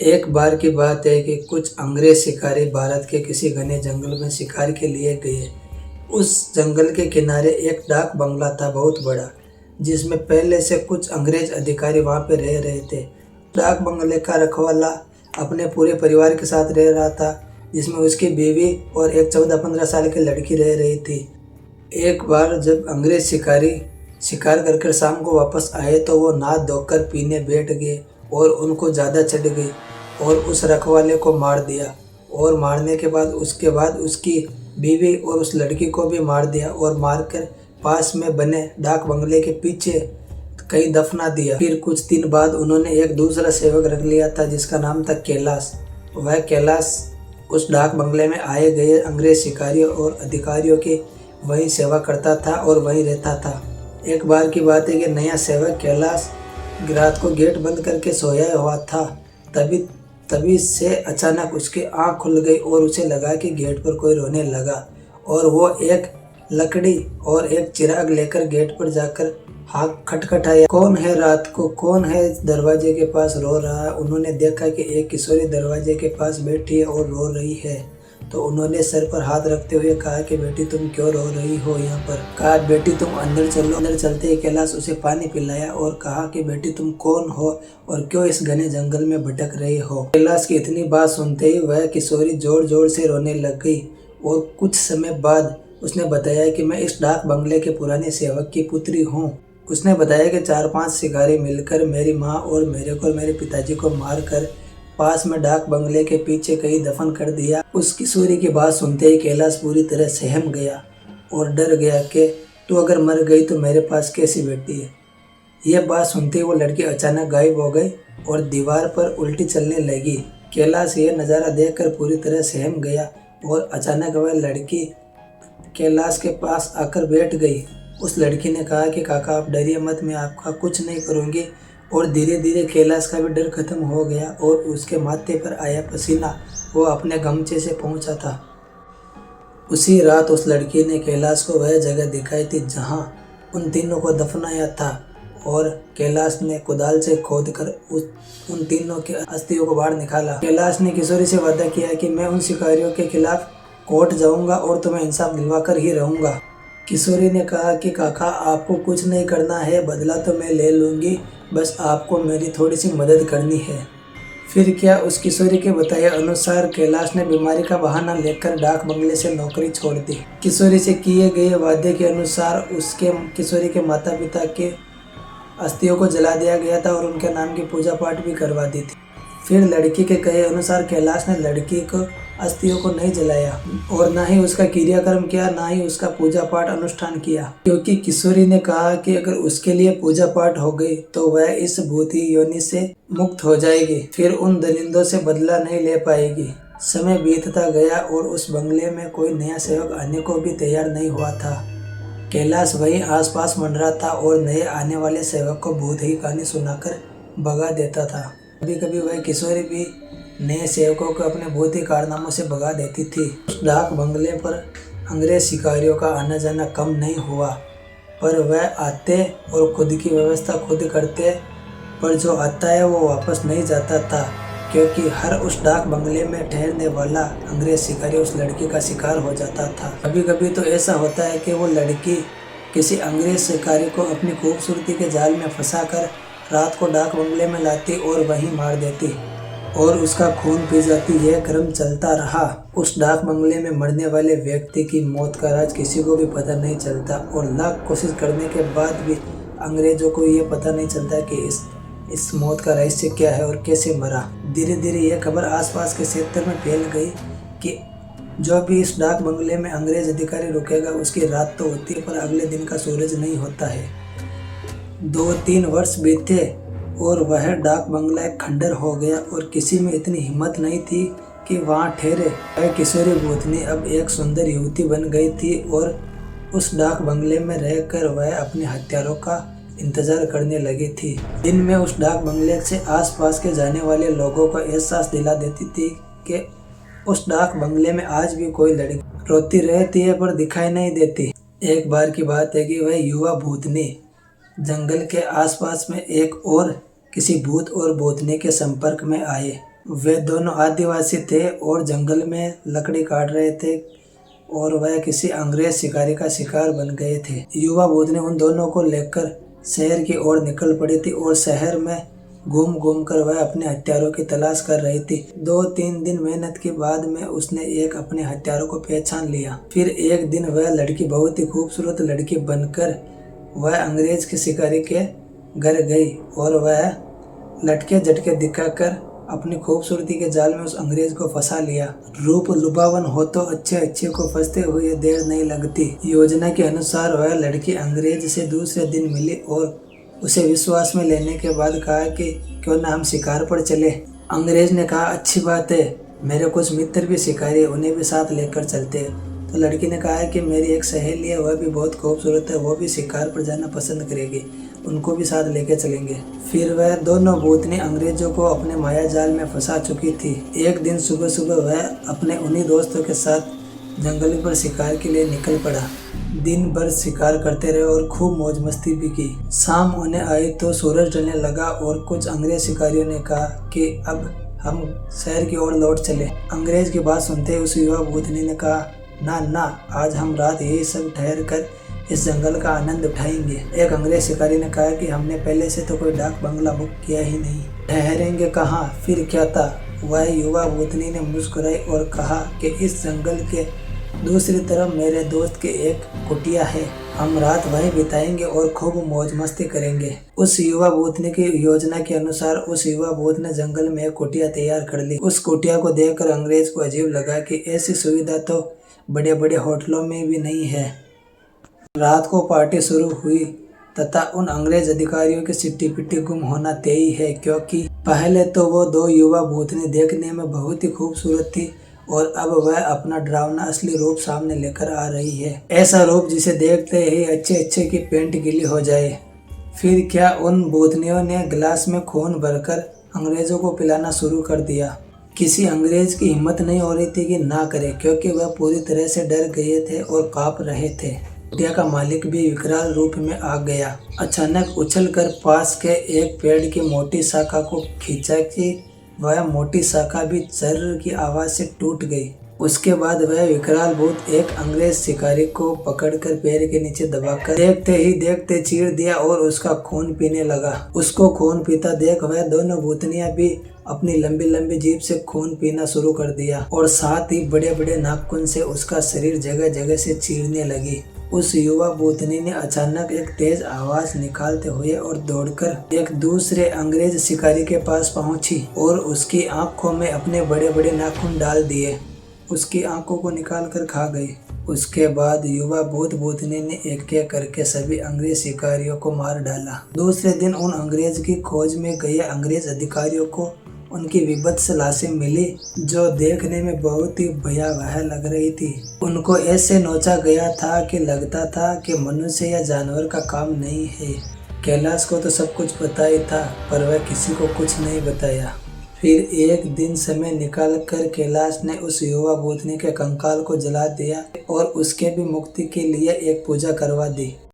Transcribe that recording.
एक बार की बात है कि कुछ अंग्रेज शिकारी भारत के किसी घने जंगल में शिकार के लिए गए। उस जंगल के किनारे एक डाक बंगला था, बहुत बड़ा, जिसमें पहले से कुछ अंग्रेज अधिकारी वहां पे रह रहे थे। डाक बंगले का रखवाला अपने पूरे परिवार के साथ रह रहा था, जिसमें उसकी बीवी और एक 14-15 साल की लड़की रह रही थी। एक बार जब अंग्रेज शिकारी शिकार करके शाम को वापस आए तो वो नहा धोकर पीने बैठ गए और उनको ज़्यादा चढ़ गई और उस रखवाले को मार दिया। और मारने के बाद उसके बाद उसकी बीवी और उस लड़की को भी मार दिया और मारकर पास में बने डाक बंगले के पीछे कहीं दफना दिया। फिर कुछ दिन बाद उन्होंने एक दूसरा सेवक रख लिया था जिसका नाम था कैलाश। वह कैलाश उस डाक बंगले में आए गए अंग्रेज शिकारियों और अधिकारियों की वहीं सेवा करता था और वहीं रहता था। एक बार की बात है कि नया सेवक कैलाश रात को गेट बंद करके सोया हुआ था। तभी से अचानक उसकी आंख खुल गई और उसे लगा कि गेट पर कोई रोने लगा और वो एक लकड़ी और एक चिराग लेकर गेट पर जाकर हाथ खटखटाया। कौन है रात को, कौन है दरवाजे के पास रो रहा है? उन्होंने देखा कि एक किशोरी दरवाजे के पास बैठी है और रो रही है। तो उन्होंने सर पर हाथ रखते हुए कहा कि बेटी तुम क्यों रो रही हो यहाँ पर? कहा बेटी तुम अंदर चलो। अंदर चलते ही कैलाश उसे पानी पिलाया और कहा कि बेटी तुम कौन हो और क्यों इस घने जंगल में भटक रही हो? कैलाश की इतनी बात सुनते ही वह किशोरी जोर जोर से रोने लग गई और कुछ समय बाद उसने बताया कि मैं इस डाक बंगले के पुराने सेवक की पुत्री हूँ। उसने बताया कि 4-5 शिकारी मिलकर मेरी माँ और मेरे को और मेरे पिताजी को मारकर पास में डाक बंगले के पीछे कहीं दफन कर दिया। उस किशोरी की बात सुनते ही कैलाश पूरी तरह सहम गया और डर गया कि तू अगर मर गई तो मेरे पास कैसी बेटी है। यह बात सुनते ही वो लड़की अचानक गायब हो गई और दीवार पर उल्टी चलने लगी। कैलाश यह नज़ारा देखकर पूरी तरह सहम गया और अचानक वह लड़की कैलाश के पास आकर बैठ गई। उस लड़की ने कहा कि काका आप डरिए मत, मैं आपका कुछ नहीं करूँगी। और धीरे धीरे कैलाश का भी डर खत्म हो गया और उसके माथे पर आया पसीना वो अपने गमछे से पहुंचा था। उसी रात उस लड़की ने कैलाश को वह जगह दिखाई थी जहां उन तीनों को दफनाया था और कैलाश ने कुदाल से खोदकर उन तीनों के अस्थियों को बाहर निकाला। कैलाश ने किशोरी से वादा किया कि मैं उन शिकारियों के खिलाफ कोर्ट जाऊंगा और तुम्हें इंसाफ दिलवा कर ही रहूंगा। किशोरी ने कहा कि काका आपको कुछ नहीं करना है, बदला तो मैं ले लूँगी, बस आपको मेरी थोड़ी सी मदद करनी है। फिर क्या? उस किशोरी के बताए अनुसार कैलाश ने बीमारी का बहाना लेकर डाक बंगले से नौकरी छोड़ दी। किशोरी से किए गए वादे के अनुसार उसके किशोरी के माता पिता के अस्थियों को जला दिया गया था और उनके नाम की पूजा पाठ भी करवा दी थी। फिर लड़की के कहे अनुसार कैलाश ने लड़की को अस्थियों को नहीं जलाया और ना ही उसका क्रियाक्रम किया, ना ही उसका पूजा पाठ अनुष्ठान किया, क्योंकि किशोरी ने कहा कि अगर उसके लिए पूजा पाठ हो गई तो वह इस भूती योनि से मुक्त हो जाएगी, फिर उन दरिंदों से बदला नहीं ले पाएगी। समय बीतता गया और उस बंगले में कोई नया सेवक आने को भी तैयार नहीं हुआ था। कैलाश वहीं आसपास मंडरा था और नए आने वाले सेवक को भूत ही कहानी सुनाकर भगा देता था। कभी कभी वह किशोरी भी नए सेवकों को अपने भूती कारनामों से भगा देती थी। उस डाक बंगले पर अंग्रेज शिकारियों का आना जाना कम नहीं हुआ, पर वह आते और खुद की व्यवस्था खुद करते, पर जो आता है वो वापस नहीं जाता था, क्योंकि हर उस डाक बंगले में ठहरने वाला अंग्रेज शिकारी उस लड़की का शिकार हो जाता था। कभी कभी तो ऐसा होता है कि वो लड़की किसी अंग्रेज शिकारी को अपनी खूबसूरती के जाल में फंसाकर रात को डाक बंगले में लाती और वहीं मार देती और उसका खून पी जाती। यह क्रम चलता रहा। उस डाक बंगले में मरने वाले व्यक्ति की मौत का राज किसी को भी पता नहीं चलता और लाख कोशिश करने के बाद भी अंग्रेजों को ये पता नहीं चलता कि इस मौत का रहस्य क्या है और कैसे मरा। धीरे धीरे यह खबर आसपास के क्षेत्र में फैल गई कि जो भी इस डाक बंगले में अंग्रेज अधिकारी रुकेगा उसकी रात तो होती है पर अगले दिन का सूरज नहीं होता है। 2-3 वर्ष बीते और वह डाक बंगला एक खंडर हो गया और किसी में इतनी हिम्मत नहीं थी कि वहाँ ठहरे। वह किशोरी भूतनी अब एक सुंदर युवती बन गई थी और उस डाक बंगले में रहकर वह अपने हत्यारों का इंतजार करने लगी थी। दिन में उस डाक बंगले से आसपास के जाने वाले लोगों को एहसास दिला देती थी कि उस डाक बंगले में आज भी कोई लड़की रोती रहती है पर दिखाई नहीं देती। एक बार की बात है कि वह युवा भूतनी जंगल के आसपास में एक और किसी भूत और भूतनी के संपर्क में आए वे दोनों आदिवासी थे और जंगल में लकड़ी काट रहे थे और वह किसी अंग्रेज शिकारी का शिकार बन गए थे। युवा भूतनी उन दोनों को लेकर शहर की ओर निकल पड़ी थी और शहर में घूम घूम कर वह अपने हथियारों की तलाश कर रही थी। 2-3 दिन मेहनत के बाद में उसने एक अपने हथियारों को पहचान लिया। फिर एक दिन वह लड़की बहुत ही खूबसूरत लड़की बनकर वह अंग्रेज के शिकारी के घर गई और वह लटके झटके दिखाकर अपनी खूबसूरती के जाल में उस अंग्रेज को फंसा लिया। रूप लुभावन हो तो अच्छे अच्छे को फंसते हुए देर नहीं लगती। योजना के अनुसार वह लड़की अंग्रेज से दूसरे दिन मिली और उसे विश्वास में लेने के बाद कहा कि क्यों ना हम शिकार पर चले। अंग्रेज ने कहा अच्छी बात है, मेरे कुछ मित्र भी शिकारी है, उन्हें भी साथ लेकर चलते हैं। तो लड़की ने कहा है कि मेरी एक सहेली है, वह भी बहुत खूबसूरत है, वो भी शिकार पर जाना पसंद करेगी, उनको भी साथ लेकर चलेंगे। फिर वह दोनों भूतनी अंग्रेजों को अपने माया जाल में फंसा चुकी थी। एक दिन सुबह सुबह वह अपने उन्हीं दोस्तों के साथ जंगल पर शिकार के लिए निकल पड़ा। दिन भर शिकार करते रहे और खूब मौज मस्ती भी की। शाम होने आई तो सूरज ढलने लगा और कुछ अंग्रेज शिकारियों ने कहा कि अब हम शहर की ओर लौट चले। अंग्रेज की बात सुनते उस युवा भूतनी ने कहा ना ना, आज हम रात यही सब ठहर कर इस जंगल का आनंद उठाएंगे। एक अंग्रेज शिकारी ने कहा कि हमने पहले से तो कोई डाक बंगला बुक किया ही नहीं, ठहरेंगे कहाँ, फिर क्या था। वह युवा भूतनी ने मुस्कुराई और कहा कि इस जंगल के दूसरी तरफ मेरे दोस्त की एक कुटिया है, हम रात वहीं बिताएंगे और खूब मौज मस्ती करेंगे। उस युवा भूतनी की योजना के अनुसार उस युवा भूत ने जंगल में एक कुटिया तैयार कर ली। उस कुटिया को देखकर अंग्रेज को अजीब लगा कि ऐसी सुविधा तो बड़े बड़े होटलों में भी नहीं है। रात को पार्टी शुरू हुई तथा उन अंग्रेज अधिकारियों की सिट्टी पिट्टी गुम होना तय ही है, क्योंकि पहले तो वो दो युवा भूतनी देखने में बहुत ही खूबसूरत थी और अब वह अपना डरावना असली रूप सामने लेकर आ रही है। ऐसा रूप जिसे देखते ही अच्छे अच्छे की पेंट गीली हो जाए। फिर क्या उन भूतनियों ने गिलास में खून भरकर अंग्रेजों को पिलाना शुरू कर दिया। किसी अंग्रेज की हिम्मत नहीं हो रही थी कि ना करे, क्योंकि वह पूरी तरह से डर गए थे और कांप रहे थे। कुटिया का मालिक भी विकराल रूप में आ गया। अचानक उछलकर पास के एक पेड़ की मोटी शाखा को खींचा कि वह मोटी शाखा भी जर्र की आवाज से टूट गई। उसके बाद वह विकराल भूत एक अंग्रेज शिकारी को पकड़कर पैर के नीचे दबाकर देखते ही देखते चीर दिया और उसका खून पीने लगा। उसको खून पीता देख वह दोनों भूतनियां भी अपनी लंबी लंबी जीभ से खून पीना शुरू कर दिया और साथ ही बड़े बड़े नाखून से उसका शरीर जगह जगह से चीरने लगी। उस युवा भूतनी ने अचानक एक तेज आवाज निकालते हुए और दौड़कर एक दूसरे अंग्रेज शिकारी के पास पहुंची और उसकी आंखों में अपने बड़े बड़े नाखून डाल दिए, उसकी आंखों को निकाल कर खा गई। उसके बाद युवा भूतनी ने एक एक करके सभी अंग्रेज शिकारियों को मार डाला। दूसरे दिन उन अंग्रेज की खोज में गए अंग्रेज अधिकारियों को उनकी विभत्स लाशें मिली, जो देखने में बहुत ही भयावह लग रही थी। उनको ऐसे नोचा गया था कि लगता था कि मनुष्य या जानवर का काम नहीं है। कैलाश को तो सब कुछ पता ही था, पर वह किसी को कुछ नहीं बताया। फिर एक दिन समय निकालकर कैलाश ने उस युवा भूतनी के कंकाल को जला दिया और उसके भी मुक्ति के लिए एक पूजा करवा दी।